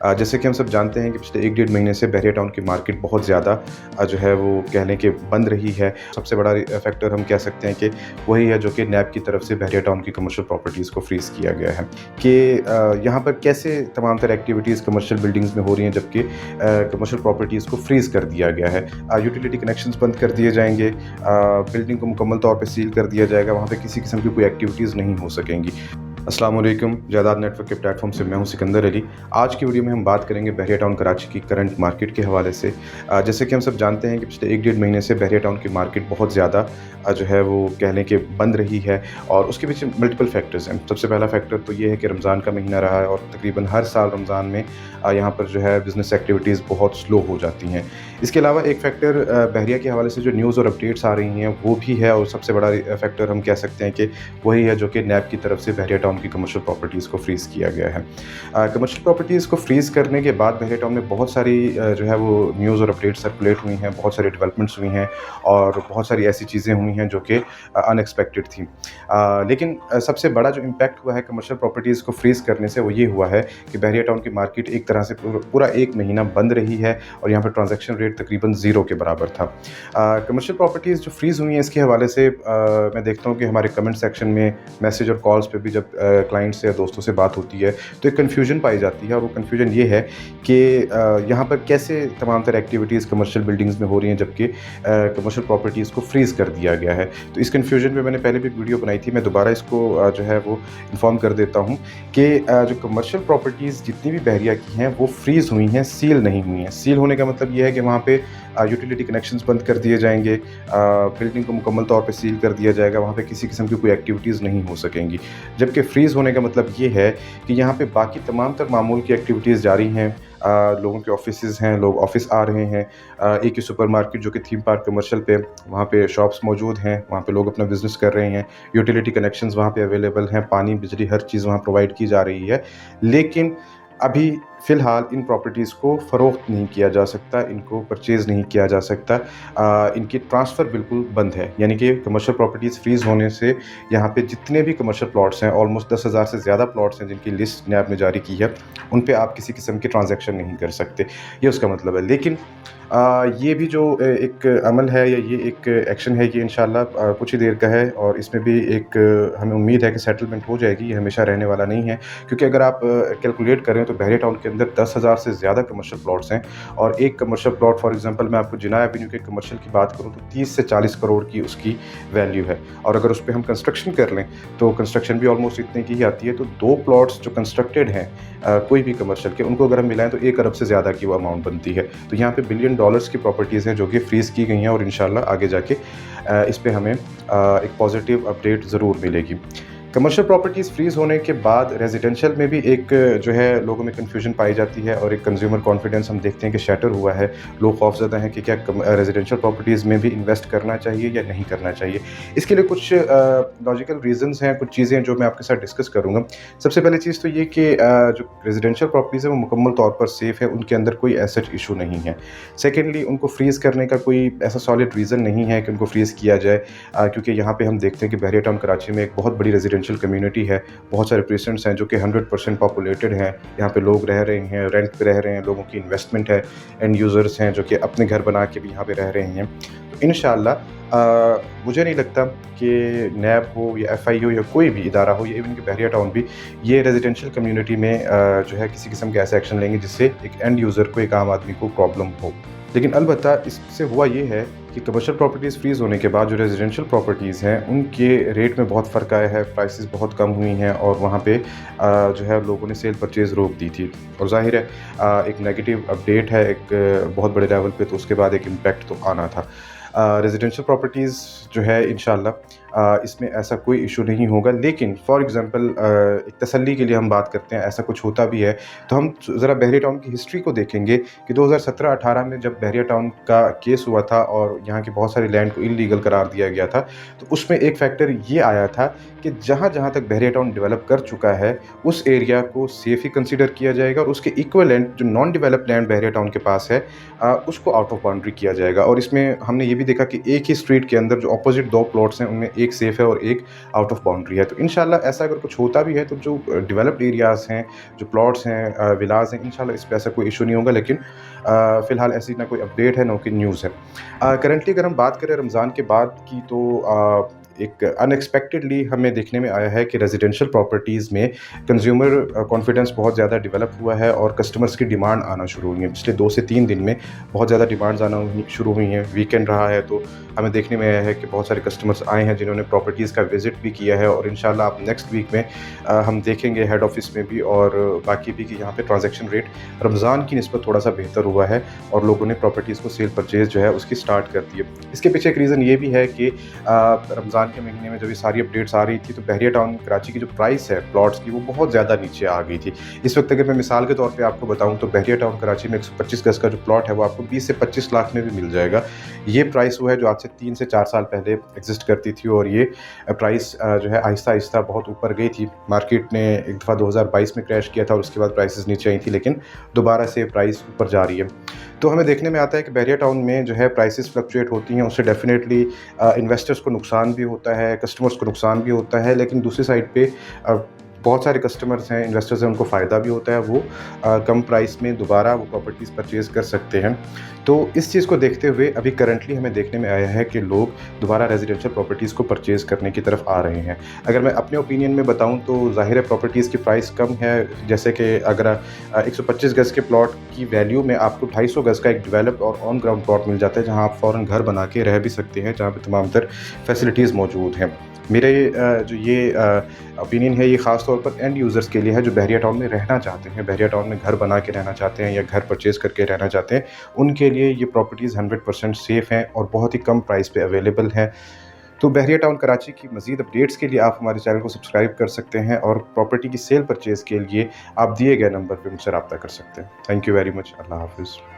जैसे कि हम सब जानते हैं कि पिछले 1 डेढ़ महीने से बहरिया टाउन की मार्केट बहुत ज़्यादा जो है वो कह लें कि बंद रही है। सबसे बड़ा फैक्टर हम कह सकते हैं कि वही है जो कि नैब की तरफ से बहरिया टाउन की कमर्शियल प्रॉपर्टीज़ को फ्रीज़ किया गया है कि यहाँ पर कैसे तमाम तरह एक्टिविटीज़ कमर्शियल बिल्डिंग्स में हो रही हैं, जबकि कमर्शियल प्रॉपर्टीज़ को फ्रीज़ कर दिया गया है। यूटिलिटी कनेक्शंस बंद कर दिए जाएंगे, बिल्डिंग को मुकम्मल तौर पे सील कर दिया जाएगा, वहाँ पे किसी किस्म की कोई एक्टिविटीज़ नहीं हो सकेंगी। अस्सलाम वालेकुम, जायदाद नेटवर्क के प्लेटफॉर्म से मैं हूं सिकंदर अली। आज की वीडियो में हम बात करेंगे बहरिया टाउन कराची की करंट मार्केट के हवाले से। जैसे कि हम सब जानते हैं कि पिछले 1 डेढ़ महीने से बहरिया टाउन की मार्केट बहुत ज़्यादा जो है वो कह लें कि बंद रही है और उसके पीछे मल्टीपल फैक्टर्स हैं। सबसे पहला फैक्टर तो ये है कि रमज़ान का महीना रहा है और तकरीबन हर साल रमज़ान में यहाँ पर जो है बिज़नेस एक्टिविटीज़ बहुत स्लो हो जाती हैं। इसके अलावा एक फैक्टर बहरिया के हवाले से जो न्यूज़ और अपडेट्स आ रही हैं वो भी है, और सबसे बड़ा फैक्टर हम कह सकते हैं कि वही है जो कि नैब की तरफ से बहरिया टाउन की कमर्शियल प्रॉपर्टीज़ को फ्रीज़ किया गया है। कमर्शियल प्रॉपर्टीज़ को फ्रीज़ करने के बाद बहरिया टाउन में बहुत सारी जो है वो न्यूज़ और अपडेट्स सर्कुलेट हुई हैं, बहुत सारी डेवलपमेंट्स हुई हैं और बहुत सारी ऐसी चीज़ें हुई हैं जो कि अनएक्सपेक्टेड थी। लेकिन सबसे बड़ा जो इम्पैक्ट हुआ है कमर्शियल प्रॉपर्टीज़ को फ्रीज़ करने से वो ये हुआ है कि बहरिया टाउन की मार्केट एक तरह से पूरा 1 महीना बंद रही है और यहाँ पर ट्रांजैक्शन रेट तकरीबन 0 के बराबर था। कमर्शियल प्रॉपर्टीज़ जो फ्रीज़ हुई हैं इसके हवाले से मैं देखता हूँ कि हमारे कमेंट सेक्शन में मैसेज और कॉल्स पे भी जब क्लाइंट्स या दोस्तों से बात होती है तो एक कन्फ्यूजन पाई जाती है, और वो कन्फ्यूजन ये है कि यहाँ पर कैसे तमाम तरह एक्टिविटीज़ कमर्शियल बिल्डिंग्स में हो रही हैं जबकि कमर्शियल प्रॉपर्टीज़ को फ्रीज़ कर दिया गया है। तो इस कन्फ्यूजन में मैंने पहले भी एक वीडियो बनाई थी, मैं दोबारा इसको जो है वो इन्फॉर्म कर देता हूँ कि जो कमर्शियल प्रॉपर्टीज़ जितनी भी बहरिया की हैं वो फ्रीज़ हुई हैं, सील नहीं हुई हैं। सील होने का मतलब ये है कि वहाँ पे यूटिलिटी कनेक्शंस बंद कर दिए जाएंगे, बिल्डिंग को मुकम्मल तौर पे सील कर दिया जाएगा, वहाँ पे किसी किस्म की कोई एक्टिविटीज़ नहीं हो सकेंगी। जबकि फ्रीज़ होने का मतलब ये है कि यहाँ पे बाकी तमाम तर मामूल की एक्टिविटीज़ जारी हैं। लोगों के ऑफिसेज़ हैं, लोग ऑफ़िस आ रहे हैं। एक ही सुपरमार्केट जो कि थीम पार्क कमर्शियल पे, वहाँ पे शॉप्स मौजूद हैं, वहाँ पे लोग अपना बिज़नेस कर रहे हैं। यूटिलिटी कनेक्शंस वहाँ पे अवेलेबल हैं, पानी, बिजली, हर चीज़ वहाँ प्रोवाइड की जा रही है। लेकिन अभी फ़िलहाल इन प्रॉपर्टीज़ को फ़रोख्त नहीं किया जा सकता, इनको परचेज़ नहीं किया जा सकता। इनकी ट्रांसफ़र बिल्कुल बंद है। यानी कि कमर्शियल प्रॉपर्टीज़ फ्रीज़ होने से यहाँ पे जितने भी कमर्शियल प्लॉट्स हैं, ऑलमोस्ट 10,000 से ज़्यादा प्लॉट्स हैं जिनकी लिस्ट नैब ने जारी की है, उन पे आप किसी किस्म की ट्रांज़ैक्शन नहीं कर सकते, ये उसका मतलब है। लेकिन ये भी जो एक अमल है या ये एक एक्शन है, ये इंशाल्लाह कुछ ही देर का है और इसमें भी एक हमें उम्मीद है कि सेटलमेंट हो जाएगी। ये हमेशा रहने वाला नहीं है, क्योंकि अगर आप कैलकुलेट करें तो बहरिया टाउन के अंदर 10,000 से ज़्यादा कमर्शियल प्लॉट्स हैं और एक कमर्शियल प्लॉट, फॉर एग्जांपल मैं आपको जिना एवेन्यू के कमर्शियल की बात करूँ तो 30 से 40 करोड़ की उसकी वैल्यू है, और अगर उस पे हम कंस्ट्रक्शन कर लें तो कंस्ट्रक्शन भी ऑलमोस्ट इतने की ही आती है। तो 2 प्लॉट्स जो कंस्ट्रक्टेड हैं कोई भी कमर्शियल के, उनको अगर हम मिलाएँ तो 1 अरब से ज़्यादा की वो अमाउंट बनती है। तो यहाँ पे बिलियन डॉलर्स की प्रॉपर्टीज़ हैं जो कि फ्रीज़ की गई हैं और इंशाल्लाह आगे जाके इस पे हमें एक पॉजिटिव अपडेट ज़रूर मिलेगी। कमर्शियल प्रॉपर्टीज़ फ्रीज़ होने के बाद रेजिडेंशियल में भी एक जो है लोगों में कन्फ्यूजन पाई जाती है और एक कंज्यूमर कॉन्फिडेंस हम देखते हैं कि शैटर हुआ है। लोग खौफज़दा हैं कि क्या रेजिडेंशियल प्रॉपर्टीज़ में भी इन्वेस्ट करना चाहिए या नहीं करना चाहिए। इसके लिए कुछ लॉजिकल रीज़न्स हैं, कुछ चीज़ें जो मैं आपके साथ डिस्कस करूँगा। सबसे पहली चीज़ तो ये कि जो रेजिडेंशियल प्रॉपर्टीज़ है वो मुकम्मल तौर पर सेफ़ है, उनके अंदर कोई एसेट इशू नहीं है। सेकेंडली, उनको फ्रीज़ करने का कोई ऐसा सॉलिड रीज़न नहीं है कि उनको फ्रीज़ किया जाए, क्योंकि यहाँ पे हम देखते हैं कि बहरिया टाउन कराची में एक बहुत बड़ी रेजिडेंशियल कम्युनिटी है, बहुत सारे प्रेसिडेंट्स हैं जो कि 100% पॉपुलेटेड हैं। यहाँ पे लोग रह रहे हैं, रेंट पे रह रहे हैं, लोगों की इन्वेस्टमेंट है, एंड यूज़र्स हैं जो कि अपने घर बना के भी यहाँ पे रह रहे हैं। तो इंशाल्लाह मुझे नहीं लगता कि नैब हो या एफआई हो या कोई भी इदारा हो या इवन कि बहरिया टाउन भी ये रेजिडेंशियल कम्युनिटी में जो है किसी किस्म के ऐसे एक्शन लेंगे जिससे एक एंड यूज़र को, एक आम आदमी को प्रॉब्लम हो। लेकिन अलबत्ता इससे हुआ ये है कि कमर्शियल प्रॉपर्टीज़ फ्रीज़ होने के बाद जो रेजिडेंशियल प्रॉपर्टीज़ हैं उनके रेट में बहुत फ़र्क आया है, प्राइसेस बहुत कम हुई हैं और वहाँ पे जो है लोगों ने सेल परचेज़ रोक दी थी। और ज़ाहिर है एक नेगेटिव अपडेट है एक बहुत बड़े लेवल पे, तो उसके बाद एक इम्पैक्ट तो आना था। रेजिडेंशियल प्रॉपर्टीज़ जो है इंशाल्लाह इसमें ऐसा कोई इशू नहीं होगा। लेकिन फॉर एग्ज़ाम्पल एक तसल्ली के लिए हम बात करते हैं, ऐसा कुछ होता भी है तो हम ज़रा बहरिया टाउन की हिस्ट्री को देखेंगे कि 2017-18 में जब बहरिया टाउन का केस हुआ था और यहाँ की बहुत सारी लैंड को इल्लीगल करार दिया गया था, तो उसमें एक फैक्टर ये आया था कि जहाँ तक बहरिया टाउन डेवलप कर चुका है उस एरिया को सेफ़ ही कंसिडर किया जाएगा और उसके इक्विवेलेंट जो नॉन डेवलप्ड लैंड बहरिया टाउन के पास है उसको आउट ऑफ बाउंड्री किया जाएगा। और इसमें हमने ये भी देखा कि एक ही स्ट्रीट के अंदर जो अपोजिट 2 प्लॉट्स हैं उनमें एक सेफ़ है और एक आउट ऑफ बाउंड्री है। तो इंशाल्लाह ऐसा अगर कुछ होता भी है तो जो डेवलप्ड एरियाज़ हैं, जो प्लॉट्स हैं, विलाज़ हैं, इंशाल्लाह इस पे ऐसा कोई इश्यू नहीं होगा। लेकिन फ़िलहाल ऐसी ना कोई अपडेट है, ना कोई न्यूज़ है। करंटली अगर हम बात करें रमज़ान के बाद की, तो एक अनएक्सपेक्टेडली हमें देखने में आया है कि रेज़िडेंशियल प्रॉपर्टीज़ में कंज़्यूमर कॉन्फिडेंस बहुत ज़्यादा डेवलप हुआ है और कस्टमर्स की डिमांड आना शुरू हुई है। पिछले 2 से 3 दिन में बहुत ज़्यादा डिमांड्स आना शुरू हुई हैं। वीकेंड रहा है तो हमें देखने में आया है कि बहुत सारे कस्टमर्स आए हैं जिन्होंने प्रॉपर्टीज़ का विज़िट भी किया है, और इंशाल्लाह अब नेक्स्ट वीक में हम देखेंगे हेड ऑफ़िस में भी और बाकी भी कि यहाँ पे ट्रांज़ैक्शन रेट रमज़ान की निस्बत थोड़ा-सा बेहतर हुआ है और लोगों ने प्रॉपर्टीज़ को सेल परचेज़ जो है उसकी स्टार्ट कर दी है। इसके पीछे एक रीज़न ये भी है कि रमज़ान के महीने में जब ये सारी अपडेट्स आ रही थी तो बहरिया टाउन कराची की जो प्राइस है प्लॉट्स की, वो बहुत ज़्यादा नीचे आ गई थी। इस वक्त अगर मैं मिसाल के तौर पे आपको बताऊं तो बहरिया टाउन कराची में 125 गज़ का जो प्लॉट है वो आपको 20 से 25 लाख में भी मिल जाएगा। ये प्राइस वो है जो आज से 3 से 4 साल पहले एग्जिस्ट करती थी, और ये प्राइस जो है आहिस्ता आहिस्ता बहुत ऊपर गई थी। मार्केट ने एक दफ़ा 2022 में क्रैश किया था और उसके बाद प्राइसेस नीचे आई थी, लेकिन दोबारा से प्राइस ऊपर जा रही है। तो हमें देखने में आता है कि बहरिया टाउन में जो है प्राइसेस फ्लक्चुएट होती हैं, उससे डेफिनेटली इन्वेस्टर्स को नुकसान भी होता है, कस्टमर्स को नुकसान भी होता है, लेकिन दूसरी साइड पे बहुत सारे कस्टमर्स हैं, इन्वेस्टर्स हैं, उनको फ़ायदा भी होता है। वो कम प्राइस में दोबारा वो प्रॉपर्टीज़ परचेज़ कर सकते हैं। तो इस चीज़ को देखते हुए अभी करंटली हमें देखने में आया है कि लोग दोबारा रेजिडेंशियल प्रॉपर्टीज़ को परचेज़ करने की तरफ आ रहे हैं। अगर मैं अपने ओपिनियन में बताऊं तो ज़ाहिर है प्रॉपर्टीज़ की प्राइस कम है। जैसे कि अगर 125 गज़ के प्लॉट की वैल्यू में आपको 250 गज़ का एक डेवलप्ड और ऑन ग्राउंड प्लॉट मिल जाता है, जहां आप फ़ौरन घर बना के रह भी सकते हैं, जहां पे तमाम तर फैसिलिटीज़ मौजूद हैं। मेरे जो ये ओपिनियन है ये ख़ास तौर पर एंड यूज़र्स के लिए है जो बहरिया टाउन में रहना चाहते हैं, बहरिया टाउन में घर बना के रहना चाहते हैं या घर परचेज़ करके रहना चाहते हैं। उनके लिए ये प्रॉपर्टीज़ 100% सेफ़ हैं और बहुत ही कम प्राइस पे अवेलेबल हैं। तो बहरिया टाउन कराची की मज़ीद अपडेट्स के लिए आप हमारे चैनल को सब्सक्राइब कर सकते हैं, और प्रॉपर्टी की सेल परचेज़ के लिए आप दिए गए नंबर पर मुझसे रब्ता कर सकते हैं। Thank you very much. Allah हाफ़िज़।